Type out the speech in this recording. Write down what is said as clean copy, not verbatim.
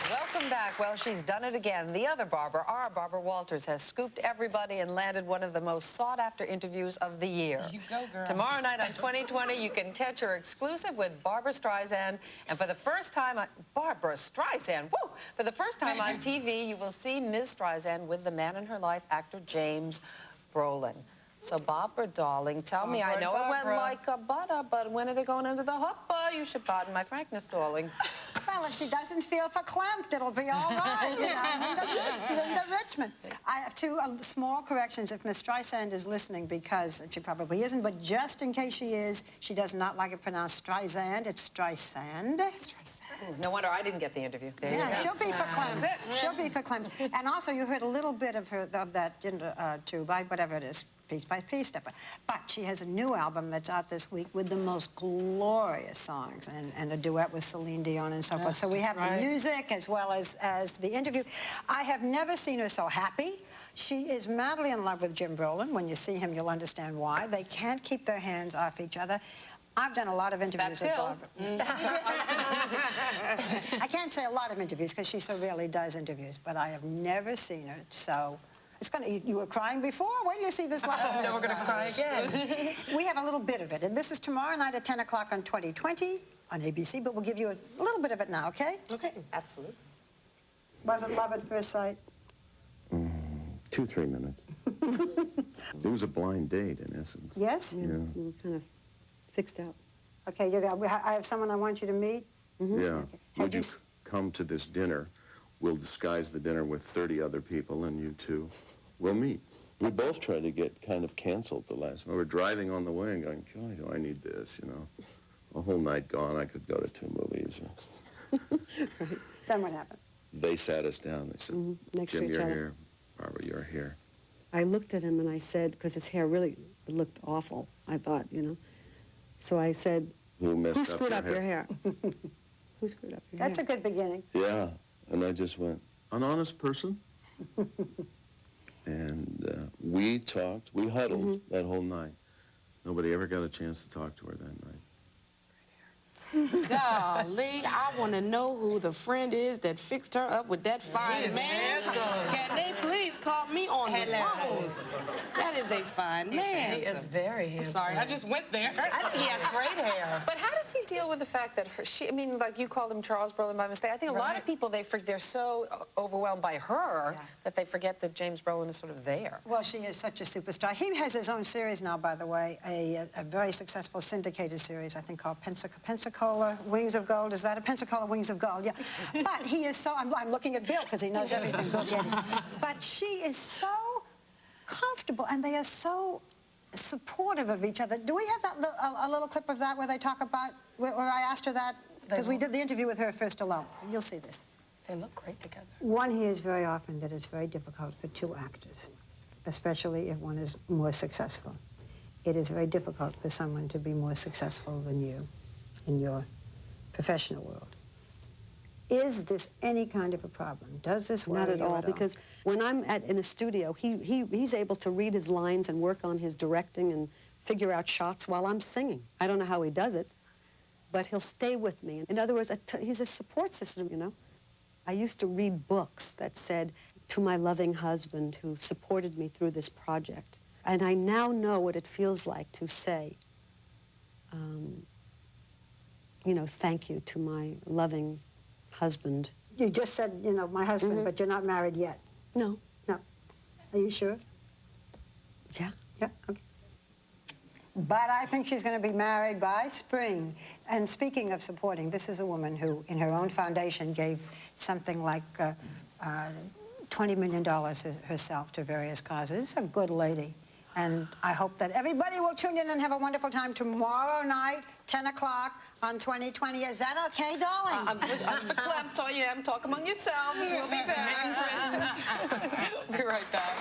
Welcome back. Well, she's done it again. The other Barbara, our Barbara Walters, has scooped everybody and landed one of the most sought-after interviews of the year. You go, girl. Tomorrow night on 2020, you can catch her exclusive with Barbra Streisand. And for the first time on... Barbra Streisand, woo! For the first time on TV, you will see Ms. Streisand with the man in her life, actor James Brolin. So, Barbara, darling, tell me, I know it went like a butter, but when are they going into the hopper? You should pardon my frankness, darling. Well, if she doesn't feel verklempt, it'll be all right, you know, in the Richmond. I have two small corrections if Miss Streisand is listening, because she probably isn't, but just in case she is, she does not like it pronounced Streisand. It's Streisand. No wonder I didn't get the interview. Yeah, she'll be verklempt. She'll be verklempt. And also, you heard a little bit of her, of that, too, by whatever it is. Piece by piece, but she has a new album that's out this week with the most glorious songs and a duet with Celine Dion and so forth. So we have the music as well as the interview. I have never seen her so happy. She is madly in love with Jim Brolin. When you see him, you'll understand why. They can't keep their hands off each other. I've done a lot of interviews with Barbra. I can't say a lot of interviews because she so rarely does interviews, but I have never seen her so... It's gonna, you were crying before? Wait till you see this live. No, we're going to cry again. We have a little bit of it, and this is tomorrow night at 10 o'clock on 2020 on ABC, but we'll give you a little bit of it now, okay? Okay, absolutely. Was it love at first sight? 2-3 minutes. It was a blind date, in essence. Yes? Yeah, we were kind of fixed out. Okay, I have someone I want you to meet. Mm-hmm. Yeah. Okay. Would you come to this dinner? We'll disguise the dinner with 30 other people, and you two will meet. We both tried to get kind of canceled the last time. We were driving on the way and going, God, do I need this, you know? A whole night gone, I could go to 2 movies. Right. Then what happened? They sat us down. They said, next Jim, to each you're other. here. Barbra, you're here. I looked at him and I said, because his hair really looked awful, I thought, you know. So I said, who screwed up your hair? Who screwed up your hair? That's a good beginning. Yeah. And I just went, an honest person? And we talked, we huddled that whole night. Nobody ever got a chance to talk to her that night. Golly, I want to know who the friend is that fixed her up with that fine man. Can they please call me on the phone? That is a fine man. He is very handsome. I'm sorry, I just went there. I think he has great hair. But how does he deal with the fact that I mean, like you called him Charles Brolin by mistake. I think a lot of people, they're so overwhelmed by her that they forget that James Brolin is sort of there. Well, she is such a superstar. He has his own series now, by the way, a very successful syndicated series, I think, called Pensacola Wings of Gold. Is that a Pensacola Wings of Gold? Yeah. But he is so, I'm looking at Bill because he knows everything, Bill Getty. But she is so comfortable, and they are so supportive of each other. Do we have that a little clip of that where they talk about, where I asked her that? Because we did the interview with her first alone. You'll see this. They look great together. One hears very often that it's very difficult for two actors, especially if one is more successful. It is very difficult for someone to be more successful than you in your professional world. Is this any kind of a problem? Does this worry you Not at all, because when I'm in a studio, he's able to read his lines and work on his directing and figure out shots while I'm singing. I don't know how he does it, but he'll stay with me. In other words, he's a support system, you know. I used to read books that said, to my loving husband who supported me through this project. And I now know what it feels like to say, you know, thank you to my loving husband. You just said, you know, my husband, but you're not married yet. No. No. Are you sure? Yeah. Yeah, okay. But I think she's going to be married by spring. And speaking of supporting, this is a woman who, in her own foundation, gave something like $20 million herself to various causes. A good lady. And I hope that everybody will tune in and have a wonderful time tomorrow night, 10 o'clock on 2020. Is that okay, darling? I'm verklempt, I am. Talk among yourselves. We'll be back. Be right back.